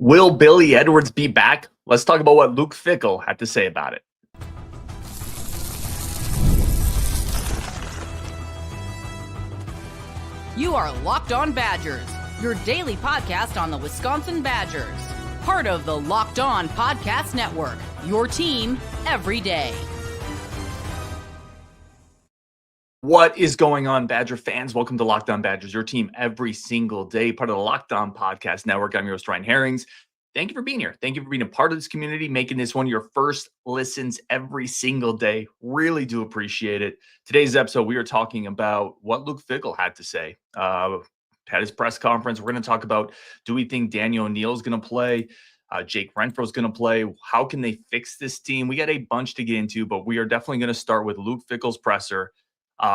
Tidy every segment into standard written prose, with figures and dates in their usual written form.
Will Billy Edwards be back? Let's talk about what Luke Fickell had to say about it. You are Locked On Badgers, your daily podcast on the Wisconsin Badgers. Part of the Locked On Podcast Network, your team every day. What is going on, Badger fans? Welcome to Locked On Badgers, your team every single day, part of the Locked On Podcast Network. I'm your host, Ryan Herrings. Thank you for being here. Thank you for being a part of this community, making this one of your first listens every single day. Really do appreciate it. Today's episode, we are talking about what Luke Fickell had to say. Had his press conference. We're going to talk about, do we think Daniel O'Neal is going to play? Jake Renfro is going to play. How can they fix this team? We got a bunch to get into, but we are definitely going to start with Luke Fickell's presser.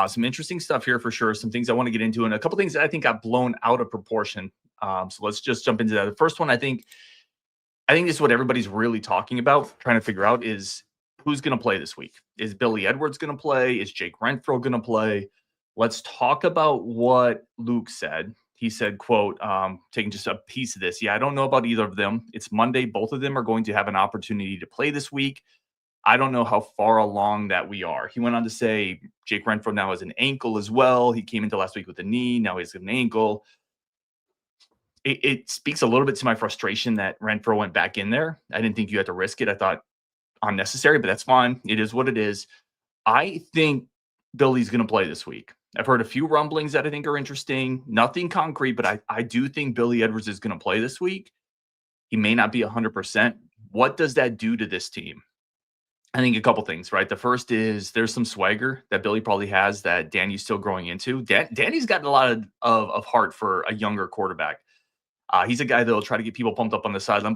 Some interesting stuff here for sure. Some things I want to get into, and a couple things that I think got blown out of proportion. So let's just jump into that. The first one, I think this is what everybody's really talking about, trying to figure out is who's going to play this week. Is Billy Edwards going to play? Is Jake Renfro going to play? Let's talk about what Luke said. He said, quote, taking just a piece of this. Yeah, I don't know about either of them. It's Monday. Both of them are going to have an opportunity to play this week. I don't know how far along that we are. He went on to say Jake Renfro now has an ankle as well. He came into last week with a knee. Now he's got an ankle. It speaks a little bit to my frustration that Renfro went back in there. I didn't think you had to risk it. I thought unnecessary, but that's fine. It is what it is. I think Billy's going to play this week. I've heard a few rumblings that I think are interesting. Nothing concrete, but I do think Billy Edwards is going to play this week. He may not be 100%. What does that do to this team? I think a couple things, right? The first is there's some swagger that Billy probably has that Danny's still growing into. Danny's got a lot of heart for a younger quarterback. He's a guy that'll try to get people pumped up on the sideline,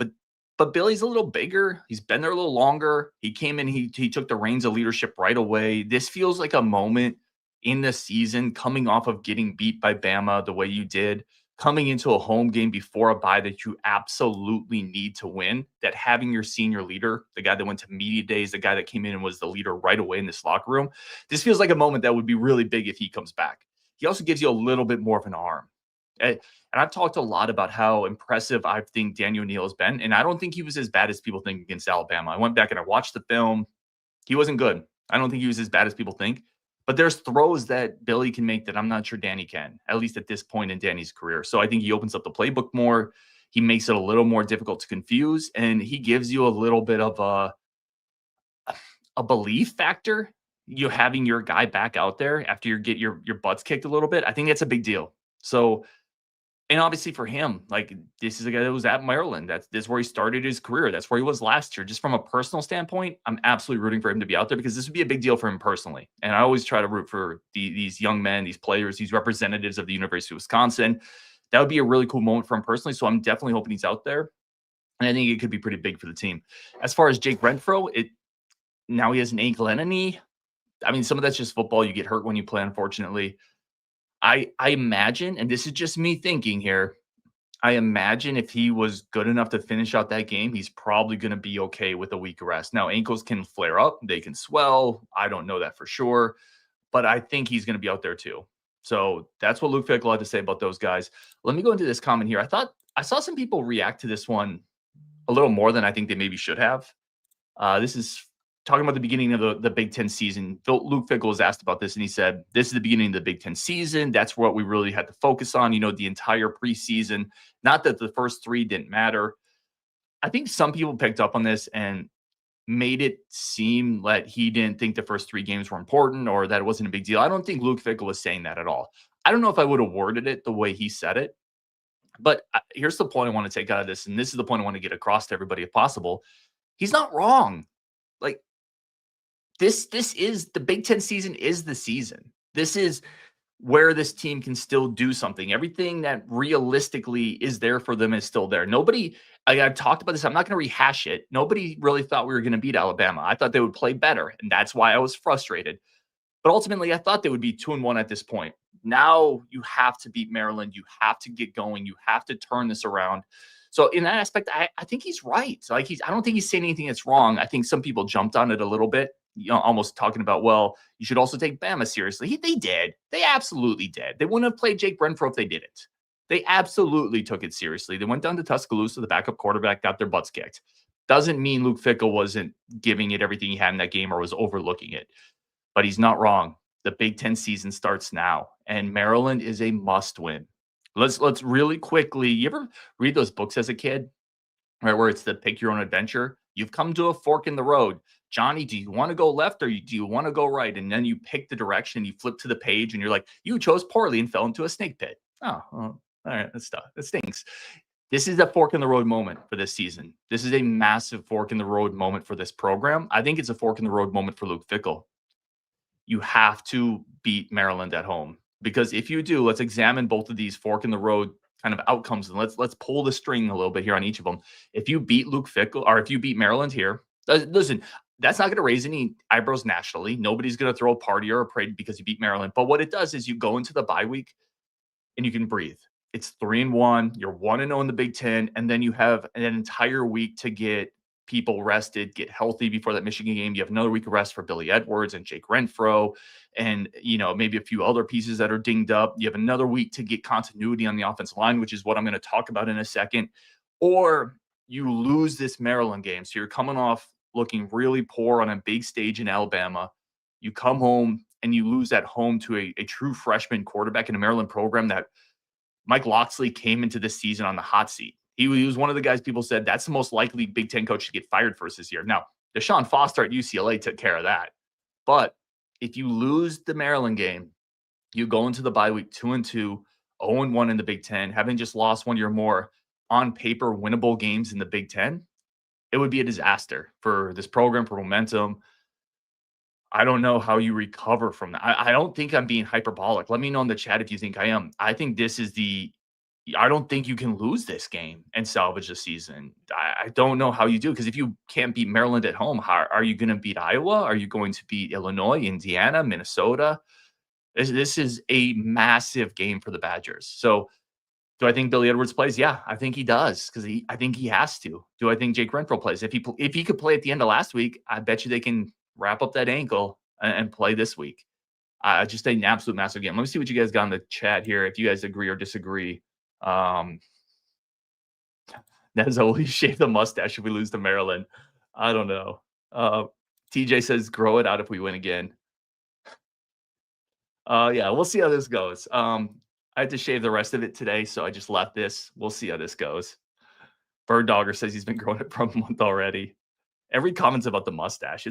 but Billy's a little bigger. He's been there a little longer. He came in, he took the reins of leadership right away. This feels like a moment in the season, coming off of getting beat by Bama the way you did, coming into a home game before a bye that you absolutely need to win, that having your senior leader, the guy that went to media days, the guy that came in and was the leader right away in this locker room, this feels like a moment that would be really big if he comes back. He also gives you a little bit more of an arm. And I've talked a lot about how impressive I think Daniel O'Neal has been, and I don't think he was as bad as people think against Alabama. I went back and I watched the film. He wasn't good. I don't think he was as bad as people think. But there's throws that Billy can make that I'm not sure Danny can, at least at this point in Danny's career. So I think he opens up the playbook more. He makes it a little more difficult to confuse, and he gives you a little bit of a belief factor. You having your guy back out there after you get your butts kicked a little bit, I think that's a big deal. So, and obviously for him, like, this is a guy that was at Maryland. This is where he started his career. That's where he was last year. Just from a personal standpoint, I'm absolutely rooting for him to be out there because this would be a big deal for him personally. And I always try to root for these young men, these players, these representatives of the University of Wisconsin. That would be a really cool moment for him personally. So I'm definitely hoping he's out there. And I think it could be pretty big for the team. As far as Jake Renfro, now he has an ankle and a knee. I mean, some of that's just football. You get hurt when you play, unfortunately. I imagine, and this is just me thinking here, I imagine if he was good enough to finish out that game, he's probably going to be okay with a week of rest. Now, ankles can flare up. They can swell. I don't know that for sure, but I think he's going to be out there too. So that's what Luke Fickell had to say about those guys. Let me go into this comment here. I saw some people react to this one a little more than I think they maybe should have. This is talking about the beginning of the Big Ten season. Luke Fickell was asked about this, and he said, this is the beginning of the Big Ten season. That's what we really had to focus on, the entire preseason. Not that the first three didn't matter. I think some people picked up on this and made it seem like he didn't think the first three games were important or that it wasn't a big deal. I don't think Luke Fickell was saying that at all. I don't know if I would have worded it the way he said it, but here's the point I want to take out of this, and this is the point I want to get across to everybody if possible. He's not wrong. Like, This is the Big Ten season is the season. This is where this team can still do something. Everything that realistically is there for them is still there. I've talked about this. I'm not going to rehash it. Nobody really thought we were going to beat Alabama. I thought they would play better, and that's why I was frustrated. But ultimately, I thought they would be 2-1 at this point. Now you have to beat Maryland. You have to get going. You have to turn this around. So in that aspect, I think he's right. I don't think he's saying anything that's wrong. I think some people jumped on it a little bit, almost talking about, well, you should also take Bama seriously. They did. They absolutely did. They wouldn't have played Jake Renfro if they didn't. They absolutely took it seriously. They went down to Tuscaloosa, the backup quarterback, got their butts kicked. Doesn't mean Luke Fickell wasn't giving it everything he had in that game or was overlooking it, but he's not wrong. The Big Ten season starts now, and Maryland is a must-win. Let's really quickly. You ever read those books as a kid, right? Where it's the pick your own adventure. You've come to a fork in the road. Johnny, do you want to go left or do you want to go right? And then you pick the direction, you flip to the page, and you're like, you chose poorly and fell into a snake pit. Oh, well, all right, that's tough. That stinks. This is a fork in the road moment for this season. This is a massive fork in the road moment for this program. I think it's a fork in the road moment for Luke Fickell. You have to beat Maryland at home, because if you do, let's examine both of these fork in the road kind of outcomes, and let's pull the string a little bit here on each of them. If you beat Luke Fickell, or if you beat Maryland here, listen, that's not going to raise any eyebrows nationally. Nobody's going to throw a party or a parade because you beat Maryland. But what it does is you go into the bye week and you can breathe. It's 3-1. You're 1-0 in the Big Ten, and then you have an entire week to get people rested, get healthy before that Michigan game. You have another week of rest for Billy Edwards and Jake Renfro, and maybe a few other pieces that are dinged up. You have another week to get continuity on the offensive line, which is what I'm going to talk about in a second. Or you lose this Maryland game, so you're coming off looking really poor on a big stage in Alabama. You come home and you lose at home to a true freshman quarterback in a Maryland program that Mike Locksley came into this season on the hot seat. He was one of the guys people said that's the most likely Big Ten coach to get fired first this year. Now, Deshaun Foster at UCLA took care of that. But if you lose the Maryland game, you go into the bye week 2-2, 0-1 in the Big Ten, having just lost one of your more on paper winnable games in the Big Ten, it would be a disaster for this program, for momentum. I don't know how you recover from that. I don't think I'm being hyperbolic. Let me know in the chat if you think I am. I think this is I don't think you can lose this game and salvage the season. I don't know how you do, because if you can't beat Maryland at home, how are you going to beat Iowa? Are you going to beat Illinois, Indiana, Minnesota? This is a massive game for the Badgers. So do I think Billy Edwards plays? Yeah, I think he does, because I think he has to. Do I think Jake Renfro plays? If he could play at the end of last week, I bet you they can wrap up that ankle and play this week. Just an absolute massive game. Let me see what you guys got in the chat here, if you guys agree or disagree. That's always shave the mustache if we lose to Maryland. I don't know. TJ says grow it out if we win again. Yeah, we'll see how this goes. I had to shave the rest of it today, so I just left this. We'll see how this goes. Bird Dogger says he's been growing it for a month already. Every comment's about the mustache.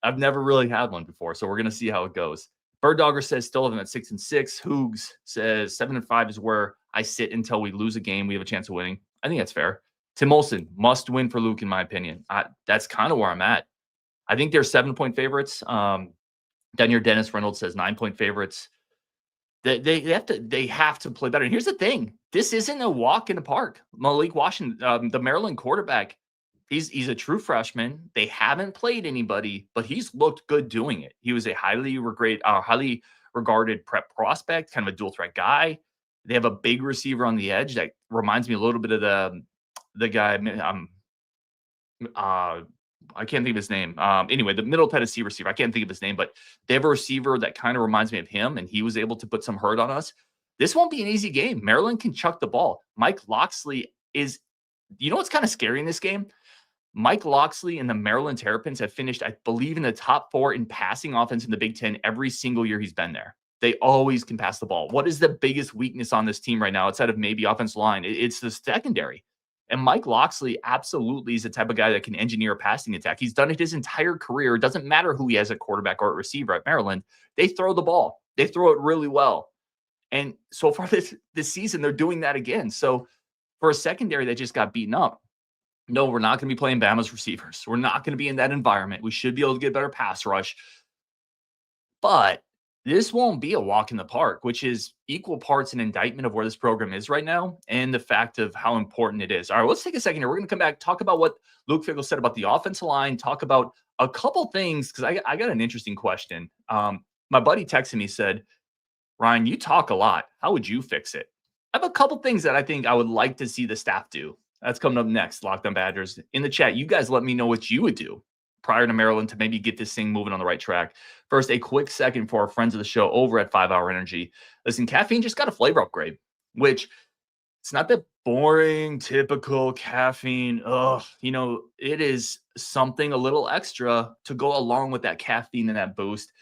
I've never really had one before, so we're gonna see how it goes. Bird Dogger says still have him at 6-6. Hoogs says 7-5 is where I sit until we lose a game. We have a chance of winning. I think that's fair. Tim Olson, must win for Luke, in my opinion. That's kind of where I'm at. I think they're 7-point favorites. Daniel Dennis Reynolds says 9-point favorites. They have to play better. And here's the thing: this isn't a walk in the park. Malik Washington, the Maryland quarterback, he's a true freshman. They haven't played anybody, but he's looked good doing it. He was a highly regarded prep prospect, kind of a dual threat guy. They have a big receiver on the edge that reminds me a little bit of the guy. I can't think of his name. Anyway, the Middle Tennessee receiver. I can't think of his name, but they have a receiver that kind of reminds me of him, and he was able to put some hurt on us. This won't be an easy game. Maryland can chuck the ball. Mike Locksley is, what's kind of scary in this game? Mike Locksley and the Maryland Terrapins have finished, I believe, in the top 4 in passing offense in the Big Ten every single year he's been there. They always can pass the ball. What is the biggest weakness on this team right now, outside of maybe offensive line? It's the secondary. And Mike Locksley absolutely is the type of guy that can engineer a passing attack. He's done it his entire career. It doesn't matter who he has at quarterback or at receiver at Maryland. They throw the ball. They throw it really well. And so far this season, they're doing that again. So for a secondary that just got beaten up, no, we're not going to be playing Bama's receivers. We're not going to be in that environment. We should be able to get a better pass rush. But this won't be a walk in the park, which is equal parts an indictment of where this program is right now and the fact of how important it is. All right, let's take a second here. We're going to come back, talk about what Luke Fickell said about the offensive line, talk about a couple things, because I got an interesting question. My buddy texted me, said, Ryan, you talk a lot. How would you fix it? I have a couple things that I think I would like to see the staff do. That's coming up next, Locked On Badgers. In the chat, you guys let me know what you would do prior to Maryland to maybe get this thing moving on the right track. First, a quick second for our friends of the show over at 5 Hour Energy. Listen, caffeine just got a flavor upgrade, which It's not that boring, typical caffeine. Ugh, it is something a little extra to go along with that caffeine and that boost.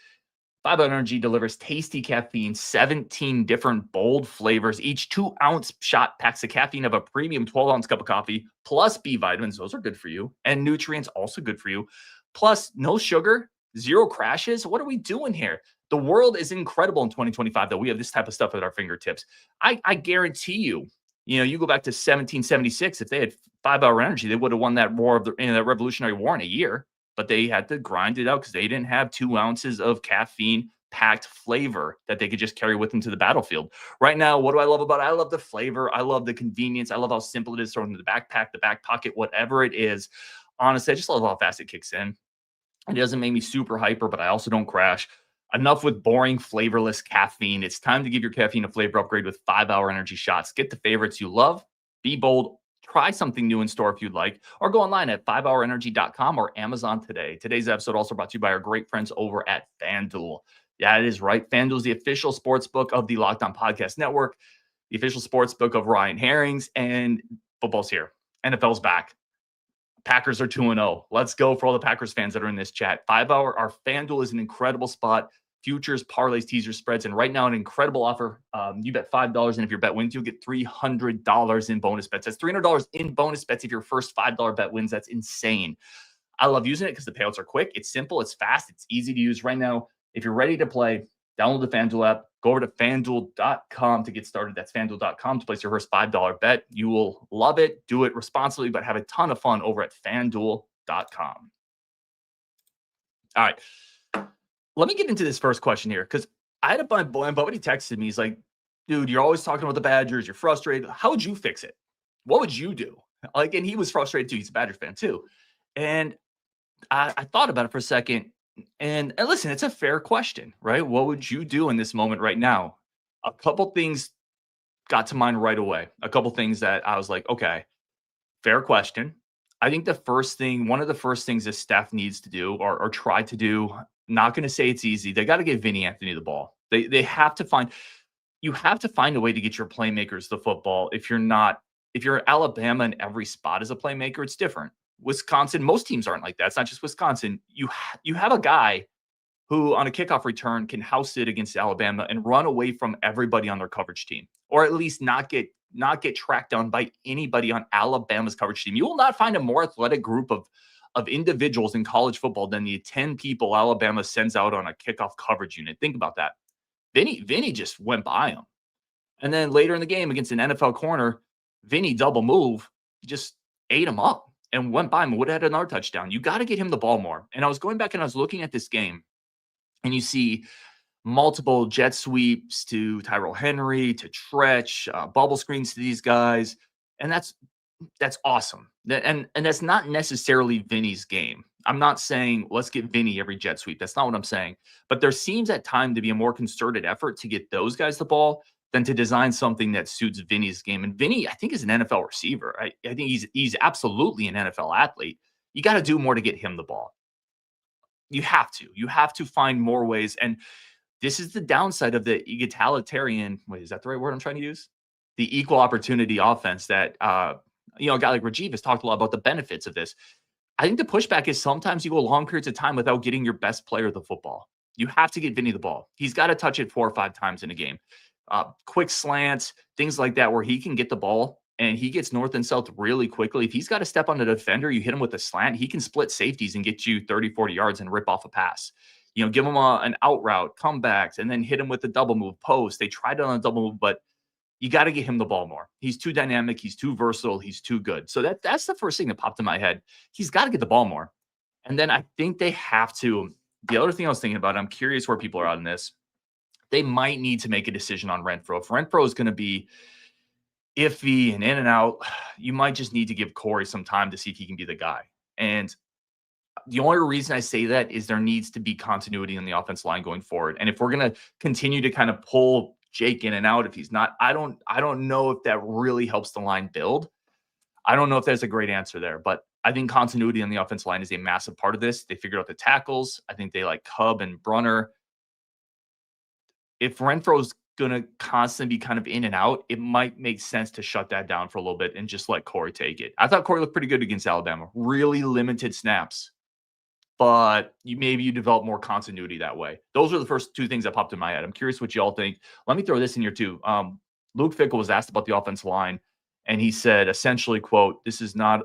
5 Hour Energy delivers tasty caffeine, 17 different bold flavors, each 2-ounce shot packs the caffeine of a premium 12-ounce cup of coffee, plus B vitamins. Those are good for you. And nutrients, also good for you. Plus, no sugar, 0 crashes. What are we doing here? The world is incredible in 2025 that we have this type of stuff at our fingertips. I guarantee you go back to 1776. If they had 5 Hour Energy, they would have won that that Revolutionary War in a year. But they had to grind it out because they didn't have 2 ounces of caffeine-packed flavor that they could just carry with them to the battlefield. Right now, what do I love about it? I love the flavor. I love the convenience. I love how simple it is, thrown into the backpack, the back pocket, whatever it is. Honestly, I just love how fast it kicks in. It doesn't make me super hyper, but I also don't crash. Enough with boring, flavorless caffeine. It's time to give your caffeine a flavor upgrade with 5 Hour Energy shots. Get the favorites you love. Be bold. Try something new in store if you'd like, or go online at 5hourenergy.com or Amazon today. Today's episode also brought to you by our great friends over at FanDuel. Yeah, it is right. FanDuel is the official sports book of the Locked On Podcast Network, the official sports book of Ryan Herrings, and football's here. NFL's back. Packers are 2-0. Let's go for all the Packers fans that are in this chat. 5 Hour, our FanDuel is an incredible spot. Futures, parlays, teasers, spreads, and right now an incredible offer. You bet $5, and if your bet wins, you'll get $300 in bonus bets. That's $300 in bonus bets if your first $5 bet wins. That's insane. I love using it because the payouts are quick. It's simple. It's fast. It's easy to use right now. If you're ready to play, download the FanDuel app. Go over to FanDuel.com to get started. That's FanDuel.com to place your first $5 bet. You will love it. Do it responsibly, but have a ton of fun over at FanDuel.com. All right. Let me get into this first question here because I had a buddy texted me. He's like, dude, you're always talking about the Badgers. You're frustrated. How would you fix it? What would you do? And he was frustrated too. He's a Badgers fan too. And I thought about it for a second. And listen, it's a fair question, right? What would you do in this moment right now? A couple things got to mind right away. A couple things that I was like, okay, fair question. I think one of the first things this staff needs to do or try to do, not going to say it's easy. They got to give Vinny Anthony the ball. They have to find a way to get your playmakers the football. If you're Alabama in every spot as a playmaker, it's different. Wisconsin, most teams aren't like that. It's not just Wisconsin. You have a guy who on a kickoff return can house it against Alabama and run away from everybody on their coverage team, or at least not get tracked down by anybody on Alabama's coverage team. You will not find a more athletic group of individuals in college football than the 10 people Alabama sends out on a kickoff coverage unit. Think about that. Vinny just went by him. And then later in the game against an NFL corner, Vinny double move, just ate him up and went by him and would have had another touchdown. You got to get him the ball more. And I was going back and I was looking at this game, and you see multiple jet sweeps to Tyrell Henry, to Tretch, bubble screens to these guys. And that's awesome. And that's not necessarily Vinny's game. I'm not saying let's get Vinny every jet sweep. That's not what I'm saying. But there seems at time to be a more concerted effort to get those guys the ball than to design something that suits Vinny's game. And Vinny, I think, is an NFL receiver. I think he's absolutely an NFL athlete. You got to do more to get him the ball. You have to find more ways. And this is the downside of the egalitarian. Wait, is that the right word I'm trying to use? The equal opportunity offense that, a guy like Rajiv has talked a lot about the benefits of this. I think the pushback is sometimes you go long periods of time without getting your best player the football. You have to get Vinny the ball. He's got to touch it 4 or 5 times in a game. Quick slants, things like that, where he can get the ball and he gets north and south really quickly. If he's got to step on the defender, you hit him with a slant, he can split safeties and get you 30, 40 yards and rip off a pass. Give him an out route, comebacks, and then hit him with the double move post. They tried it on a double move, but you got to get him the ball more. He's too dynamic. He's too versatile. He's too good. So that's the first thing that popped in my head. He's got to get the ball more. And then I think they have to. The other thing I was thinking about, I'm curious where people are on this. They might need to make a decision on Renfro. If Renfro is going to be iffy and in and out, you might just need to give Corey some time to see if he can be the guy. And the only reason I say that is there needs to be continuity on the offense line going forward. And if we're going to continue to kind of pull Jake in and out, if he's not, I don't know if that really helps the line build. I don't know if there's a great answer there, but I think continuity on the offense line is a massive part of this. They figured out the tackles. I think they like Cub and Brunner. If Renfro's going to constantly be kind of in and out, it might make sense to shut that down for a little bit and just let Corey take it. I thought Corey looked pretty good against Alabama. Really limited snaps, but maybe you develop more continuity that way. Those are the first two things that popped in my head. I'm curious what y'all think. Let me throw this in here too. Luke Fickell was asked about the offensive line, and he said essentially, quote, it's not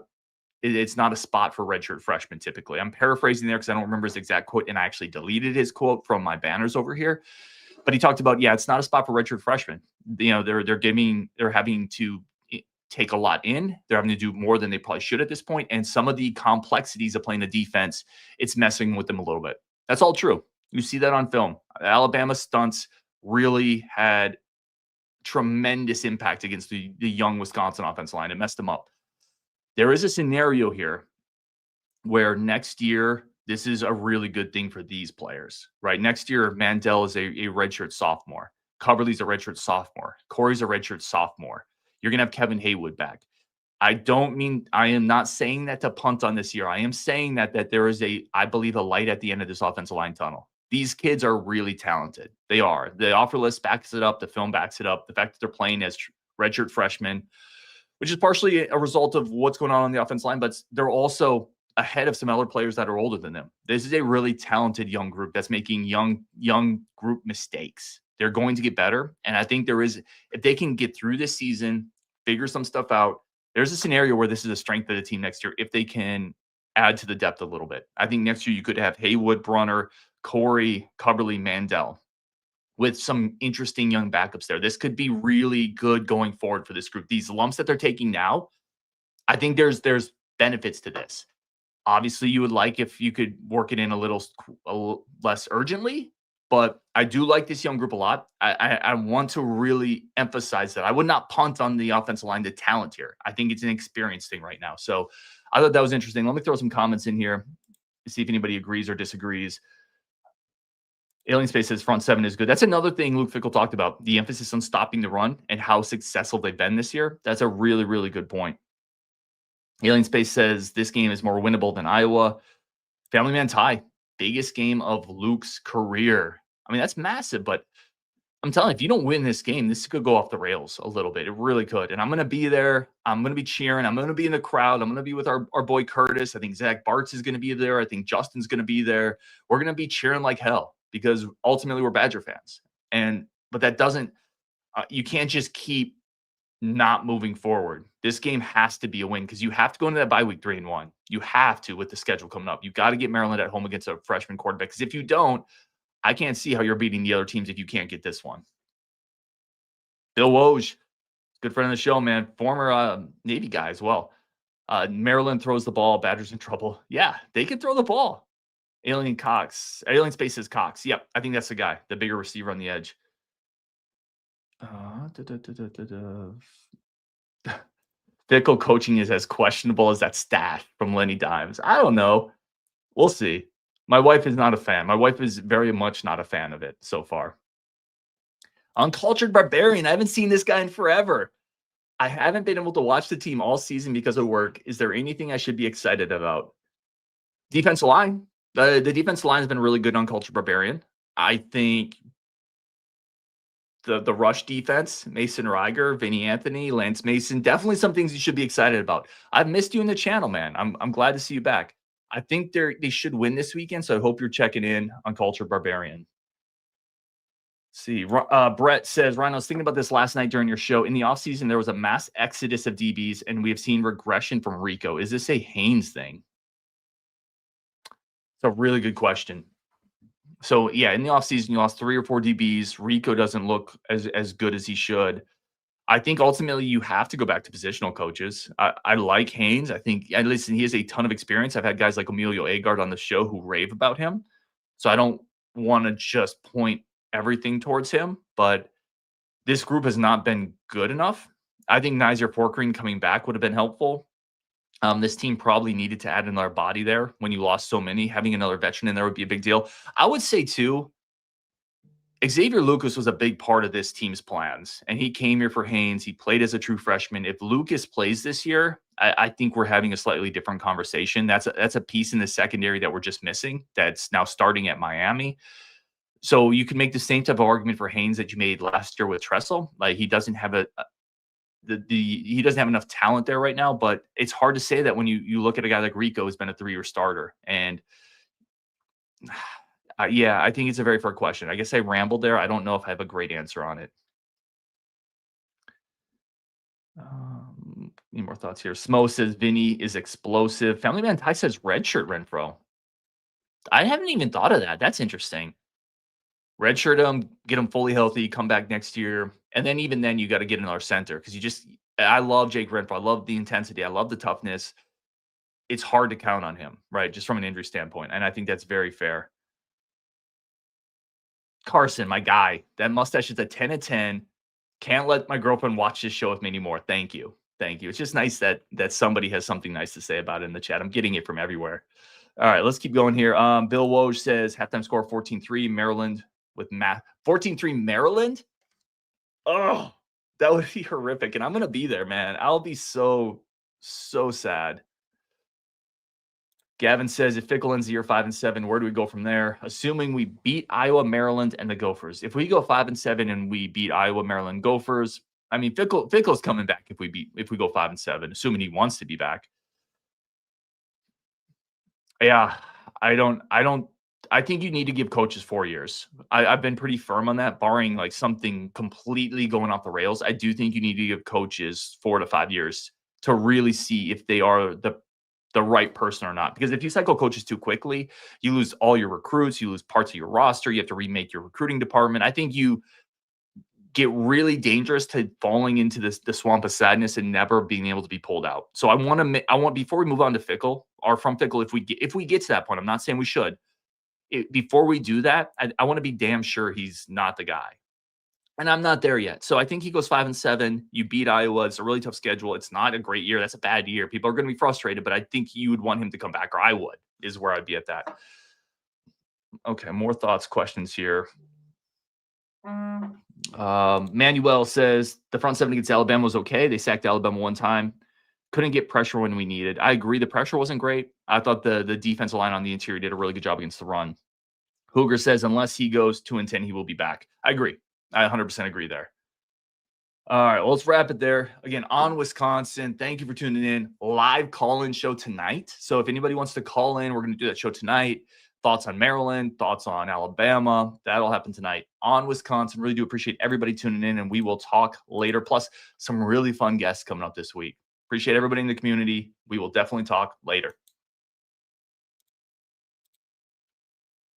a spot for redshirt freshmen typically. I'm paraphrasing there because I don't remember his exact quote, and I actually deleted his quote from my banners over here. But he talked about, it's not a spot for redshirt freshmen. They're having to take a lot in. They're having to do more than they probably should at this point. And some of the complexities of playing the defense, it's messing with them a little bit. That's all true. You see that on film. Alabama stunts really had tremendous impact against the young Wisconsin offensive line. It messed them up. There is a scenario here where next year, this is a really good thing for these players, right? Next year, Mandel is a redshirt sophomore. Coverly's a redshirt sophomore. Corey's a redshirt sophomore. You're going to have Kevin Haywood back. I am not saying that to punt on this year. I am saying that there is I believe, a light at the end of this offensive line tunnel. These kids are really talented. They are. The offer list backs it up. The film backs it up. The fact that they're playing as redshirt freshmen, which is partially a result of what's going on the offensive line, but they're also ahead of some other players that are older than them. This is a really talented young group that's making young group mistakes. They're going to get better. And I think if they can get through this season, figure some stuff out, there's a scenario where this is a strength of the team next year if they can add to the depth a little bit. I think next year you could have Haywood, Brunner, Corey, Coverly, Mandel with some interesting young backups there. This could be really good going forward for this group. These lumps that they're taking now, I think there's benefits to this. Obviously, you would like if you could work it in a little less urgently, but I do like this young group a lot. I want to really emphasize that I would not punt on the offensive line, the talent here. I think it's an experience thing right now. So I thought that was interesting. Let me throw some comments in here to see if anybody agrees or disagrees. Alien Space says front seven is good. That's another thing Luke Fickell talked about, the emphasis on stopping the run and how successful they've been this year. That's a really, really good point. Alien Space says this game is more winnable than Iowa. Family Man tie, biggest game of Luke's career. I mean, that's massive, but I'm telling you, if you don't win this game, this could go off the rails a little bit. It really could. And I'm going to be there. I'm going to be cheering. I'm going to be in the crowd. I'm going to be with our boy Curtis. I think Zach Bartz is going to be there. I think Justin's going to be there. We're going to be cheering like hell because ultimately we're Badger fans. But that doesn't, you can't just keep not moving forward. This game has to be a win because you have to go into that bye week 3-1. You have to with the schedule coming up. You've got to get Maryland at home against a freshman quarterback because if you don't, I can't see how you're beating the other teams if you can't get this one. Bill Woj, good friend of the show, man. Former Navy guy as well. Maryland throws the ball. Badgers in trouble. Yeah, they can throw the ball. Alien Space says Cox. Yep, I think that's the guy, the bigger receiver on the edge. Fickell coaching is as questionable as that stat from Lenny Dimes. I don't know. We'll see. My wife is not a fan. My wife is very much not a fan of it so far. Uncultured Barbarian. I haven't seen this guy in forever. I haven't been able to watch the team all season because of work. Is there anything I should be excited about? Defensive line. The defensive line has been really good on Uncultured Barbarian. I think the rush defense, Mason Reiger, Vinny Anthony, Lance Mason, definitely some things you should be excited about. I've missed you in the channel, man. I'm glad to see you back. I think they should win this weekend, so I hope you're checking in on Culture Barbarian. Let's see, Brett says, Ryan, I was thinking about this last night during your show. In the offseason, there was a mass exodus of DBs, and we have seen regression from Rico. Is this a Haynes thing? It's a really good question. So, yeah, in the offseason, you lost 3 or 4 DBs. Rico doesn't look as good as he should. I think ultimately you have to go back to positional coaches. I like Haynes. I think, listen, he has a ton of experience. I've had guys like Emilio Agard on the show who rave about him. So I don't want to just point everything towards him, but this group has not been good enough. I think Nizer Porkring coming back would have been helpful. This team probably needed to add another body there when you lost so many. Having another veteran in there would be a big deal. I would say, too, Xavier Lucas was a big part of this team's plans, and he came here for Haynes. He played as a true freshman. If Lucas plays this year, I think we're having a slightly different conversation. That's a piece in the secondary that we're just missing that's now starting at Miami. So you can make the same type of argument for Haynes that you made last year with Tressel. Like he doesn't have he doesn't have enough talent there right now, but it's hard to say that when you look at a guy like Rico who's been a 3-year starter. And yeah, I think it's a very fair question. I guess I rambled there. I don't know if I have a great answer on it. Any more thoughts here? Smo says Vinny is explosive. Family Man Ty says redshirt Renfro. I haven't even thought of that. That's interesting. Redshirt him, get him fully healthy, come back next year. And then even then, you got to get another center because I love Jake Renfro. I love the intensity. I love the toughness. It's hard to count on him, right? Just from an injury standpoint. And I think that's very fair. Carson, my guy, that mustache is a 10 of 10. Can't let my girlfriend watch this show with me anymore. Thank you. Thank you. It's just nice that somebody has something nice to say about it in the chat. I'm getting it from everywhere. All right, let's keep going here. Bill Woj says halftime score 14-3 Maryland with math. 14-3 Maryland? Oh, that would be horrific. And I'm going to be there, man. I'll be so sad. Gavin says, if Fickell ends the year 5-7, where do we go from there? Assuming we beat Iowa, Maryland, and the Gophers. If we go 5-7 and we beat Iowa, Maryland, Gophers, I mean, Fickell's coming back if we go 5-7, assuming he wants to be back. Yeah, I think you need to give coaches 4 years. I've been pretty firm on that, barring like something completely going off the rails. I do think you need to give coaches 4 to 5 years to really see if they are the right person or not. Because if you cycle coaches too quickly, you lose all your recruits, you lose parts of your roster, you have to remake your recruiting department. I think you get really dangerous to falling into the swamp of sadness and never being able to be pulled out. So I want before we move on to Fickell or from Fickell, if we get to that point, I'm not saying we should. Before we do that, I want to be damn sure he's not the guy. And I'm not there yet. So I think he goes 5-7. You beat Iowa. It's a really tough schedule. It's not a great year. That's a bad year. People are going to be frustrated, but I think you would want him to come back, or I would, is where I'd be at that. Okay, more thoughts, questions here. Manuel says the front seven against Alabama was okay. They sacked Alabama one time. Couldn't get pressure when we needed. I agree. The pressure wasn't great. I thought the defensive line on the interior did a really good job against the run. Hooger says unless he goes 2-10, he will be back. I agree. I 100% agree there. All right, well, let's wrap it there. Again, on Wisconsin, thank you for tuning in. Live call-in show tonight. So if anybody wants to call in, we're going to do that show tonight. Thoughts on Maryland, thoughts on Alabama. That'll happen tonight on Wisconsin. Really do appreciate everybody tuning in, and we will talk later. Plus, some really fun guests coming up this week. Appreciate everybody in the community. We will definitely talk later.